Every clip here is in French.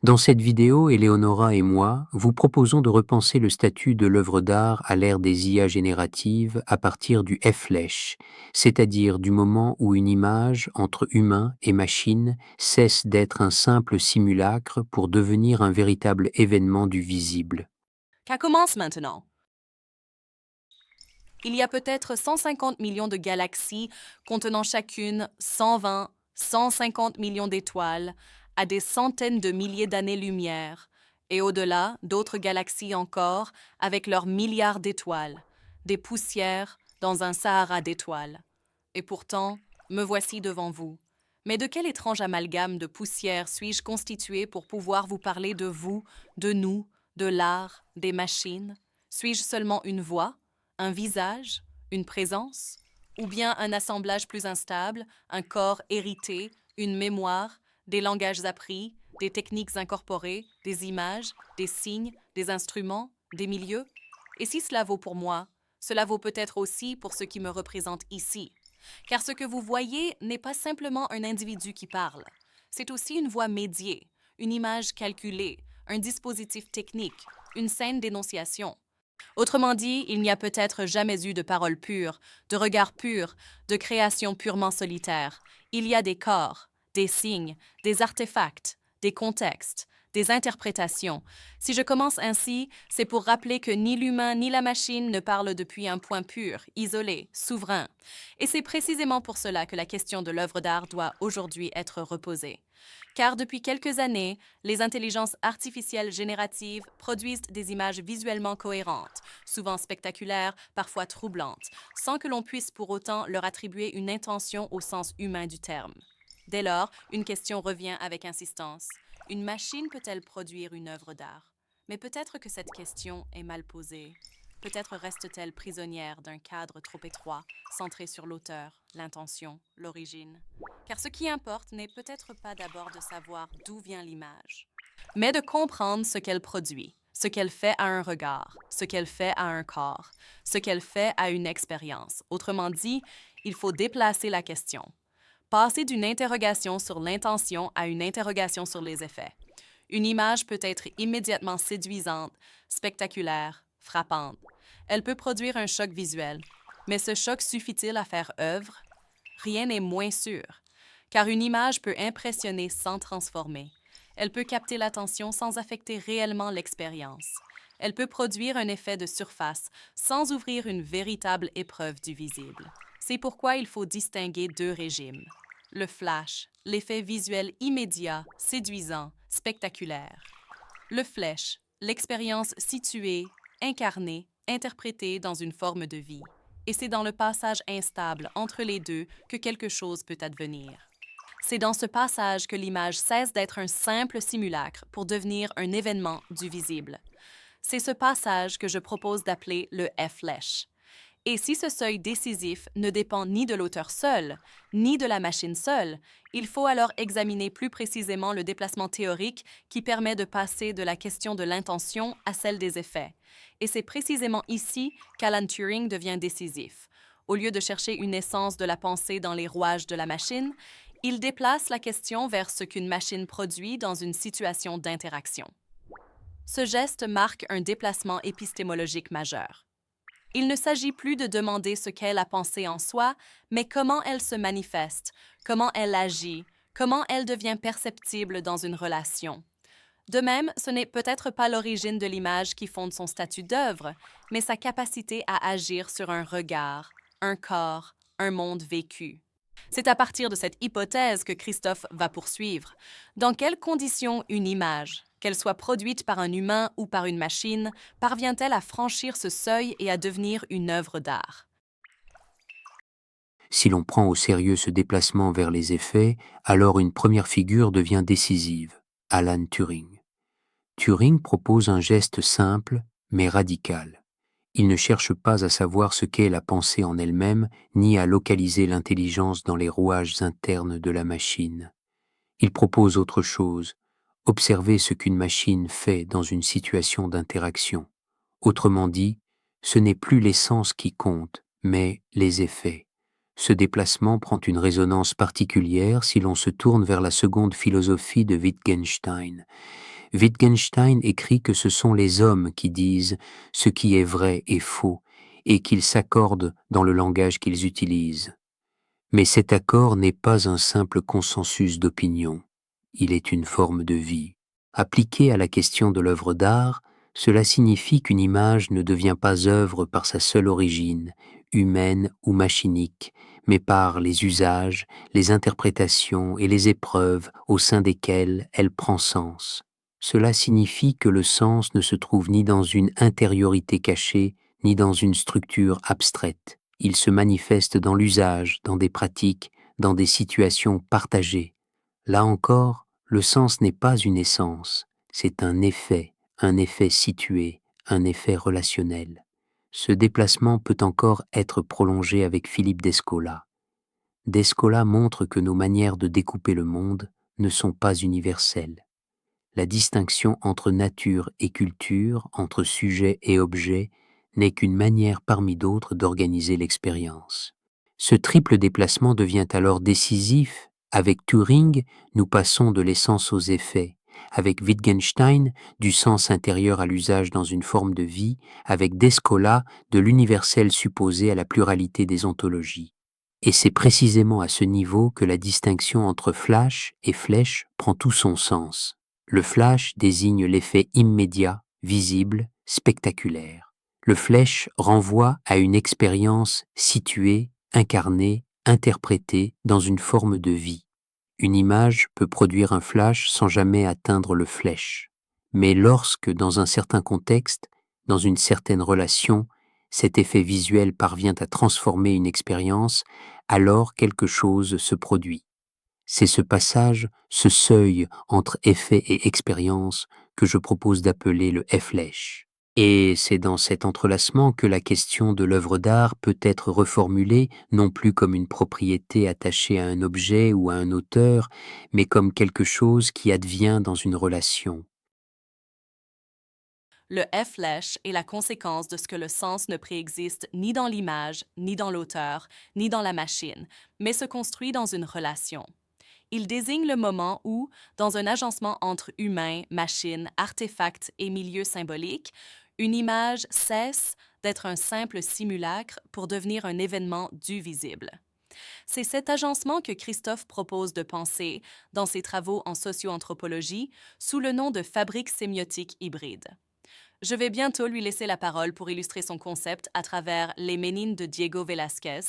Dans cette vidéo, Eleonora et moi vous proposons de repenser le statut de l'œuvre d'art à l'ère des IA génératives à partir du F-Lèche, c'est-à-dire du moment où une image entre humain et machine cesse d'être un simple simulacre pour devenir un véritable événement du visible. Qu'à commence maintenant. Il y a peut-être 150 millions de galaxies contenant chacune 120, 150 millions d'étoiles à des centaines de milliers d'années-lumière, et au-delà, d'autres galaxies encore avec leurs milliards d'étoiles, des poussières dans un Sahara d'étoiles. Et pourtant, me voici devant vous. Mais de quel étrange amalgame de poussière suis-je constitué pour pouvoir vous parler de vous, de nous, de l'art, des machines? Suis-je seulement une voix, un visage, une présence, ou bien un assemblage plus instable, un corps hérité, une mémoire, des langages appris, des techniques incorporées, des images, des signes, des instruments, des milieux? Et si cela vaut pour moi, cela vaut peut-être aussi pour ce qui me représente ici. Car ce que vous voyez n'est pas simplement un individu qui parle. C'est aussi une voix médiée, une image calculée, un dispositif technique, une scène d'énonciation. Autrement dit, il n'y a peut-être jamais eu de parole pure, de regard pur, de création purement solitaire. Il y a des corps, des signes, des artefacts, des contextes, des interprétations. Si je commence ainsi, c'est pour rappeler que ni l'humain ni la machine ne parlent depuis un point pur, isolé, souverain. Et c'est précisément pour cela que la question de l'œuvre d'art doit aujourd'hui être reposée. Car depuis quelques années, les intelligences artificielles génératives produisent des images visuellement cohérentes, souvent spectaculaires, parfois troublantes, sans que l'on puisse pour autant leur attribuer une intention au sens humain du terme. Dès lors, une question revient avec insistance. Une machine peut-elle produire une œuvre d'art? Mais peut-être que cette question est mal posée. Peut-être reste-t-elle prisonnière d'un cadre trop étroit, centré sur l'auteur, l'intention, l'origine. Car ce qui importe n'est peut-être pas d'abord de savoir d'où vient l'image, mais de comprendre ce qu'elle produit, ce qu'elle fait à un regard, ce qu'elle fait à un corps, ce qu'elle fait à une expérience. Autrement dit, il faut déplacer la question. Passer d'une interrogation sur l'intention à une interrogation sur les effets. Une image peut être immédiatement séduisante, spectaculaire, frappante. Elle peut produire un choc visuel. Mais ce choc suffit-il à faire œuvre? Rien n'est moins sûr, car une image peut impressionner sans transformer. Elle peut capter l'attention sans affecter réellement l'expérience. Elle peut produire un effet de surface sans ouvrir une véritable épreuve du visible. C'est pourquoi il faut distinguer deux régimes. Le flash, l'effet visuel immédiat, séduisant, spectaculaire. Le flash, l'expérience située, incarnée, interprétée dans une forme de vie. Et c'est dans le passage instable entre les deux que quelque chose peut advenir. C'est dans ce passage que l'image cesse d'être un simple simulacre pour devenir un événement du visible. C'est ce passage que je propose d'appeler le F-Lèche. Et si ce seuil décisif ne dépend ni de l'auteur seul, ni de la machine seule, il faut alors examiner plus précisément le déplacement théorique qui permet de passer de la question de l'intention à celle des effets. Et c'est précisément ici qu'Alan Turing devient décisif. Au lieu de chercher une essence de la pensée dans les rouages de la machine, il déplace la question vers ce qu'une machine produit dans une situation d'interaction. Ce geste marque un déplacement épistémologique majeur. Il ne s'agit plus de demander ce qu'est la pensée en soi, mais comment elle se manifeste, comment elle agit, comment elle devient perceptible dans une relation. De même, ce n'est peut-être pas l'origine de l'image qui fonde son statut d'œuvre, mais sa capacité à agir sur un regard, un corps, un monde vécu. C'est à partir de cette hypothèse que Christophe va poursuivre. Dans quelles conditions une image, qu'elle soit produite par un humain ou par une machine, parvient-elle à franchir ce seuil et à devenir une œuvre d'art? Si l'on prend au sérieux ce déplacement vers les effets, alors une première figure devient décisive, Alan Turing. Turing propose un geste simple, mais radical. Il ne cherche pas à savoir ce qu'est la pensée en elle-même, ni à localiser l'intelligence dans les rouages internes de la machine. Il propose autre chose, observer ce qu'une machine fait dans une situation d'interaction. Autrement dit, ce n'est plus l'essence qui compte, mais les effets. Ce déplacement prend une résonance particulière si l'on se tourne vers la seconde philosophie de Wittgenstein. Wittgenstein écrit que ce sont les hommes qui disent ce qui est vrai et faux, et qu'ils s'accordent dans le langage qu'ils utilisent. Mais cet accord n'est pas un simple consensus d'opinion, il est une forme de vie. Appliqué à la question de l'œuvre d'art, cela signifie qu'une image ne devient pas œuvre par sa seule origine, humaine ou machinique, mais par les usages, les interprétations et les épreuves au sein desquelles elle prend sens. Cela signifie que le sens ne se trouve ni dans une intériorité cachée, ni dans une structure abstraite. Il se manifeste dans l'usage, dans des pratiques, dans des situations partagées. Là encore, le sens n'est pas une essence, c'est un effet situé, un effet relationnel. Ce déplacement peut encore être prolongé avec Philippe Descola. Descola montre que nos manières de découper le monde ne sont pas universelles. La distinction entre nature et culture, entre sujet et objet, n'est qu'une manière parmi d'autres d'organiser l'expérience. Ce triple déplacement devient alors décisif. Avec Turing, nous passons de l'essence aux effets. Avec Wittgenstein, du sens intérieur à l'usage dans une forme de vie. Avec Descola, de l'universel supposé à la pluralité des ontologies. Et c'est précisément à ce niveau que la distinction entre flash et flèche prend tout son sens. Le flash désigne l'effet immédiat, visible, spectaculaire. Le flèche renvoie à une expérience située, incarnée, interprétée dans une forme de vie. Une image peut produire un flash sans jamais atteindre le flèche. Mais lorsque, dans un certain contexte, dans une certaine relation, cet effet visuel parvient à transformer une expérience, alors quelque chose se produit. C'est ce passage, ce seuil entre effet et expérience que je propose d'appeler le F-lèche. Et c'est dans cet entrelacement que la question de l'œuvre d'art peut être reformulée non plus comme une propriété attachée à un objet ou à un auteur, mais comme quelque chose qui advient dans une relation. Le F-lèche est la conséquence de ce que le sens ne préexiste ni dans l'image, ni dans l'auteur, ni dans la machine, mais se construit dans une relation. Il désigne le moment où, dans un agencement entre humain, machine, artefact et milieu symbolique, une image cesse d'être un simple simulacre pour devenir un événement du visible. C'est cet agencement que Christophe propose de penser dans ses travaux en socio-anthropologie sous le nom de fabrique sémiotique hybride. Je vais bientôt lui laisser la parole pour illustrer son concept à travers les Ménines de Diego Velázquez,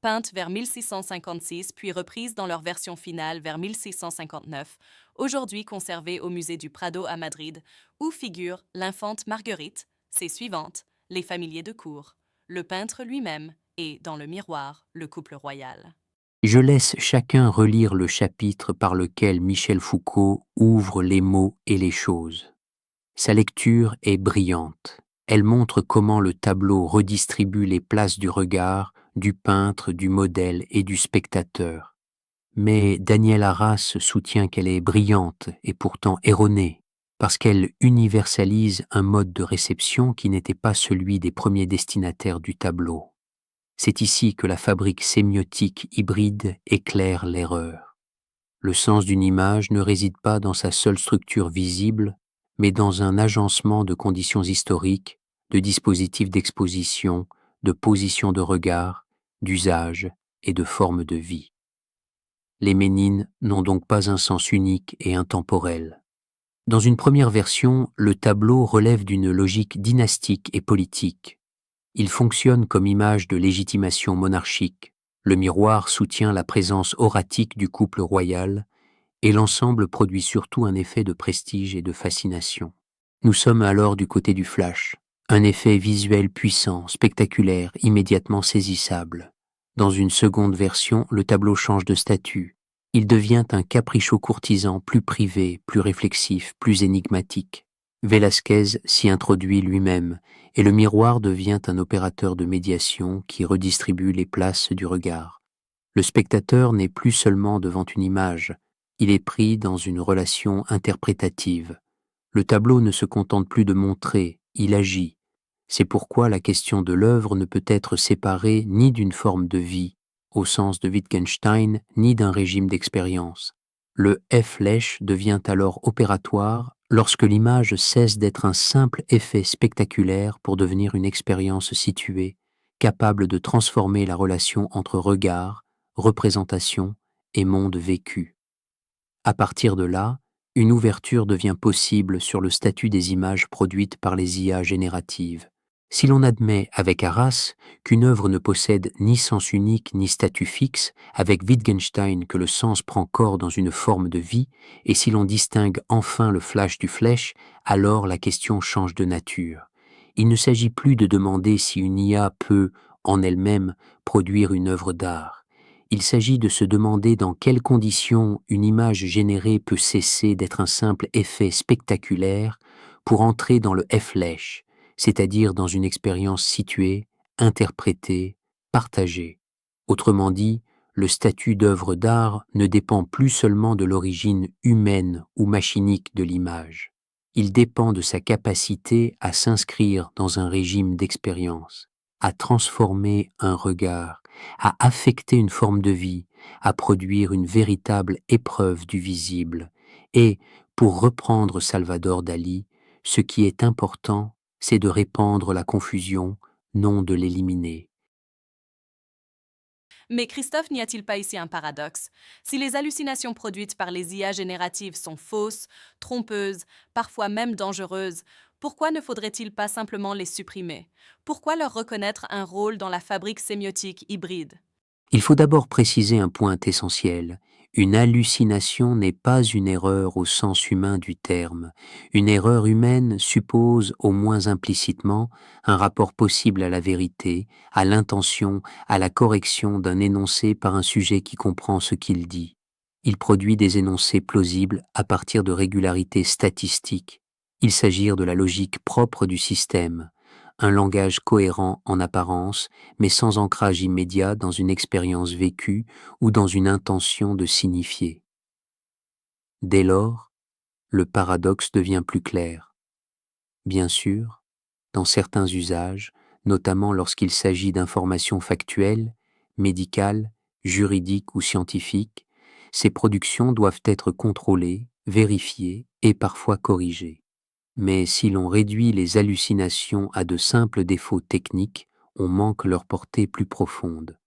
peintes vers 1656 puis reprises dans leur version finale vers 1659, aujourd'hui conservées au musée du Prado à Madrid, où figure l'infante Marguerite, ses suivantes, les familiers de cour, le peintre lui-même et, dans le miroir, le couple royal. Je laisse chacun relire le chapitre par lequel Michel Foucault ouvre les mots et les choses. Sa lecture est brillante. Elle montre comment le tableau redistribue les places du regard, du peintre, du modèle et du spectateur. Mais Daniel Arras soutient qu'elle est brillante et pourtant erronée, parce qu'elle universalise un mode de réception qui n'était pas celui des premiers destinataires du tableau. C'est ici que la fabrique sémiotique hybride éclaire l'erreur. Le sens d'une image ne réside pas dans sa seule structure visible, mais dans un agencement de conditions historiques, de dispositifs d'exposition, de positions de regard, d'usage et de formes de vie. Les Ménines n'ont donc pas un sens unique et intemporel. Dans une première version, le tableau relève d'une logique dynastique et politique. Il fonctionne comme image de légitimation monarchique. Le miroir soutient la présence oratique du couple royal, et l'ensemble produit surtout un effet de prestige et de fascination. Nous sommes alors du côté du flash, un effet visuel puissant, spectaculaire, immédiatement saisissable. Dans une seconde version, le tableau change de statut. Il devient un capricieux courtisan plus privé, plus réflexif, plus énigmatique. Velázquez s'y introduit lui-même, et le miroir devient un opérateur de médiation qui redistribue les places du regard. Le spectateur n'est plus seulement devant une image, il est pris dans une relation interprétative. Le tableau ne se contente plus de montrer, il agit. C'est pourquoi la question de l'œuvre ne peut être séparée ni d'une forme de vie, au sens de Wittgenstein, ni d'un régime d'expérience. Le F-lèche devient alors opératoire Lorsque l'image cesse d'être un simple effet spectaculaire pour devenir une expérience située, capable de transformer la relation entre regard, représentation et monde vécu. À partir de là, une ouverture devient possible sur le statut des images produites par les IA génératives. Si l'on admet avec Arras qu'une œuvre ne possède ni sens unique ni statut fixe, avec Wittgenstein que le sens prend corps dans une forme de vie, et si l'on distingue enfin le flash du flèche, alors la question change de nature. Il ne s'agit plus de demander si une IA peut, en elle-même, produire une œuvre d'art. Il s'agit de se demander dans quelles conditions une image générée peut cesser d'être un simple effet spectaculaire pour entrer dans le F-lèche, c'est-à-dire dans une expérience située, interprétée, partagée. Autrement dit, le statut d'œuvre d'art ne dépend plus seulement de l'origine humaine ou machinique de l'image. Il dépend de sa capacité à s'inscrire dans un régime d'expérience, à transformer un regard, à affecter une forme de vie, à produire une véritable épreuve du visible. Et, pour reprendre Salvador Dali, ce qui est important, c'est de répandre la confusion, non de l'éliminer. Mais Christophe, n'y a-t-il pas ici un paradoxe? Si les hallucinations produites par les IA génératives sont fausses, trompeuses, parfois même dangereuses, pourquoi ne faudrait-il pas simplement les supprimer? Pourquoi leur reconnaître un rôle dans la fabrique sémiotique hybride? Il faut d'abord préciser un point essentiel. Une hallucination n'est pas une erreur au sens humain du terme. Une erreur humaine suppose, au moins implicitement, un rapport possible à la vérité, à l'intention, à la correction d'un énoncé par un sujet qui comprend ce qu'il dit. Il produit des énoncés plausibles à partir de régularités statistiques. Il s'agit de la logique propre du système, un langage cohérent en apparence, mais sans ancrage immédiat dans une expérience vécue ou dans une intention de signifier. Dès lors, le paradoxe devient plus clair. Bien sûr, dans certains usages, notamment lorsqu'il s'agit d'informations factuelles, médicales, juridiques ou scientifiques, ces productions doivent être contrôlées, vérifiées et parfois corrigées. Mais si l'on réduit les hallucinations à de simples défauts techniques, on manque leur portée plus profonde.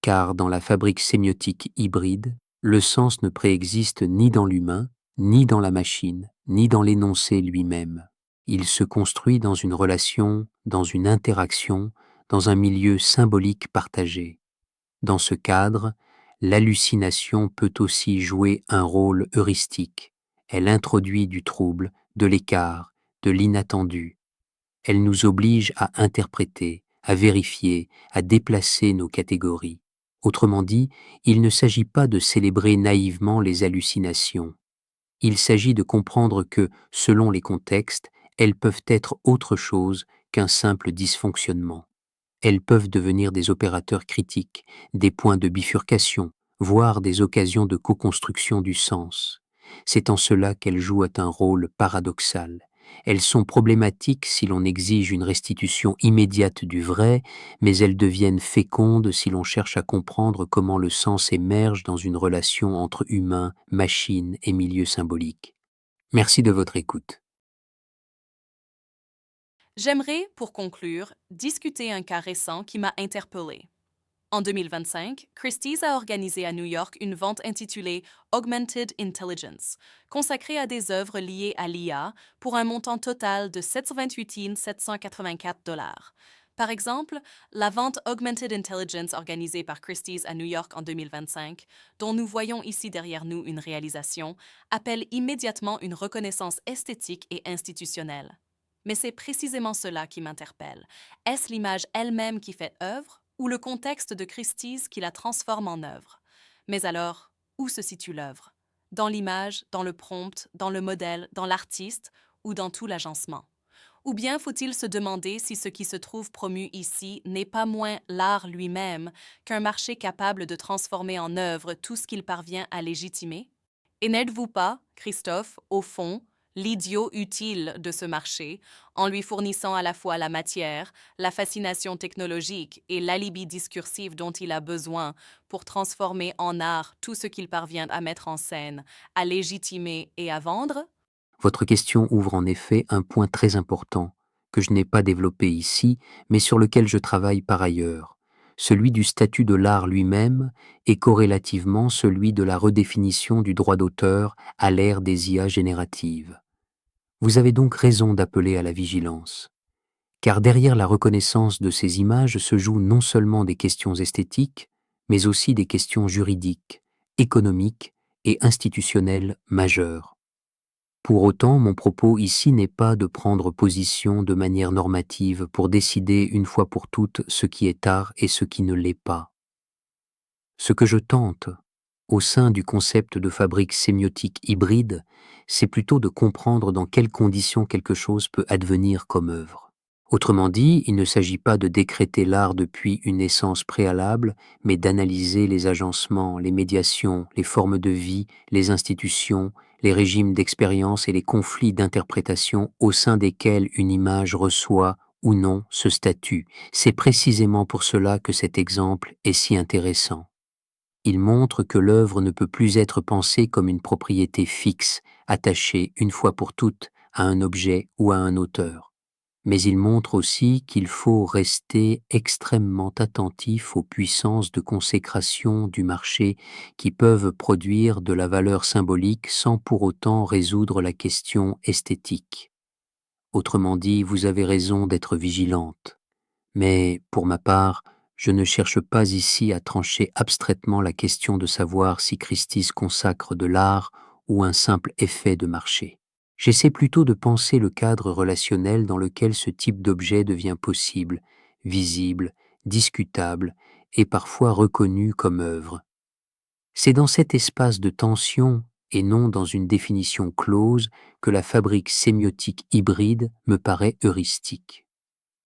Car dans la fabrique sémiotique hybride, le sens ne préexiste ni dans l'humain, ni dans la machine, ni dans l'énoncé lui-même. Il se construit dans une relation, dans une interaction, dans un milieu symbolique partagé. Dans ce cadre, l'hallucination peut aussi jouer un rôle heuristique. Elle introduit du trouble, de l'écart, de l'inattendu. Elle nous oblige à interpréter, à vérifier, à déplacer nos catégories. Autrement dit, il ne s'agit pas de célébrer naïvement les hallucinations. Il s'agit de comprendre que, selon les contextes, elles peuvent être autre chose qu'un simple dysfonctionnement. Elles peuvent devenir des opérateurs critiques, des points de bifurcation, voire des occasions de co-construction du sens. C'est en cela qu'elles jouent un rôle paradoxal. Elles sont problématiques si l'on exige une restitution immédiate du vrai, mais elles deviennent fécondes si l'on cherche à comprendre comment le sens émerge dans une relation entre humain, machine et milieu symbolique. Merci de votre écoute. J'aimerais, pour conclure, discuter un cas récent qui m'a interpellé. En 2025, Christie's a organisé à New York une vente intitulée Augmented Intelligence, consacrée à des œuvres liées à l'IA pour un montant total de 728 784 $. Par exemple, la vente Augmented Intelligence organisée par Christie's à New York en 2025, dont nous voyons ici derrière nous une réalisation, appelle immédiatement une reconnaissance esthétique et institutionnelle. Mais c'est précisément cela qui m'interpelle. Est-ce l'image elle-même qui fait œuvre ou le contexte de Christie's qui la transforme en œuvre? Mais alors, où se situe l'œuvre? Dans l'image, dans le prompt, dans le modèle, dans l'artiste ou dans tout l'agencement? Ou bien faut-il se demander si ce qui se trouve promu ici n'est pas moins l'art lui-même qu'un marché capable de transformer en œuvre tout ce qu'il parvient à légitimer? Et n'êtes-vous pas, Christophe, au fond, l'idiot utile de ce marché, en lui fournissant à la fois la matière, la fascination technologique et l'alibi discursif dont il a besoin pour transformer en art tout ce qu'il parvient à mettre en scène, à légitimer et à vendre? Votre question ouvre en effet un point très important, que je n'ai pas développé ici, mais sur lequel je travaille par ailleurs, celui du statut de l'art lui-même et corrélativement celui de la redéfinition du droit d'auteur à l'ère des IA génératives. Vous avez donc raison d'appeler à la vigilance, car derrière la reconnaissance de ces images se jouent non seulement des questions esthétiques, mais aussi des questions juridiques, économiques et institutionnelles majeures. Pour autant, mon propos ici n'est pas de prendre position de manière normative pour décider une fois pour toutes ce qui est art et ce qui ne l'est pas. Ce que je tente, au sein du concept de fabrique sémiotique hybride, c'est plutôt de comprendre dans quelles conditions quelque chose peut advenir comme œuvre. Autrement dit, il ne s'agit pas de décréter l'art depuis une essence préalable, mais d'analyser les agencements, les médiations, les formes de vie, les institutions, les régimes d'expérience et les conflits d'interprétation au sein desquels une image reçoit ou non ce statut. C'est précisément pour cela que cet exemple est si intéressant. Il montre que l'œuvre ne peut plus être pensée comme une propriété fixe, attachée une fois pour toutes à un objet ou à un auteur. Mais il montre aussi qu'il faut rester extrêmement attentif aux puissances de consécration du marché qui peuvent produire de la valeur symbolique sans pour autant résoudre la question esthétique. Autrement dit, vous avez raison d'être vigilante. Mais, pour ma part, je ne cherche pas ici à trancher abstraitement la question de savoir si Christie's consacre de l'art ou un simple effet de marché. J'essaie plutôt de penser le cadre relationnel dans lequel ce type d'objet devient possible, visible, discutable et parfois reconnu comme œuvre. C'est dans cet espace de tension et non dans une définition close que la fabrique sémiotique hybride me paraît heuristique.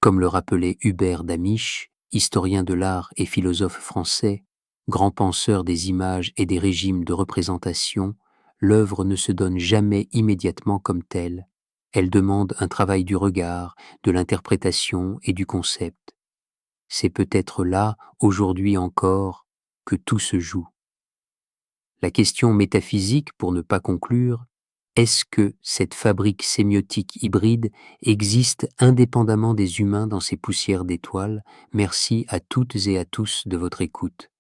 Comme le rappelait Hubert Damisch, historien de l'art et philosophe français, grand penseur des images et des régimes de représentation, l'œuvre ne se donne jamais immédiatement comme telle. Elle demande un travail du regard, de l'interprétation et du concept. C'est peut-être là, aujourd'hui encore, que tout se joue. La question métaphysique, pour ne pas conclure, est-ce que cette fabrique sémiotique hybride existe indépendamment des humains dans ces poussières d'étoiles? Merci à toutes et à tous de votre écoute.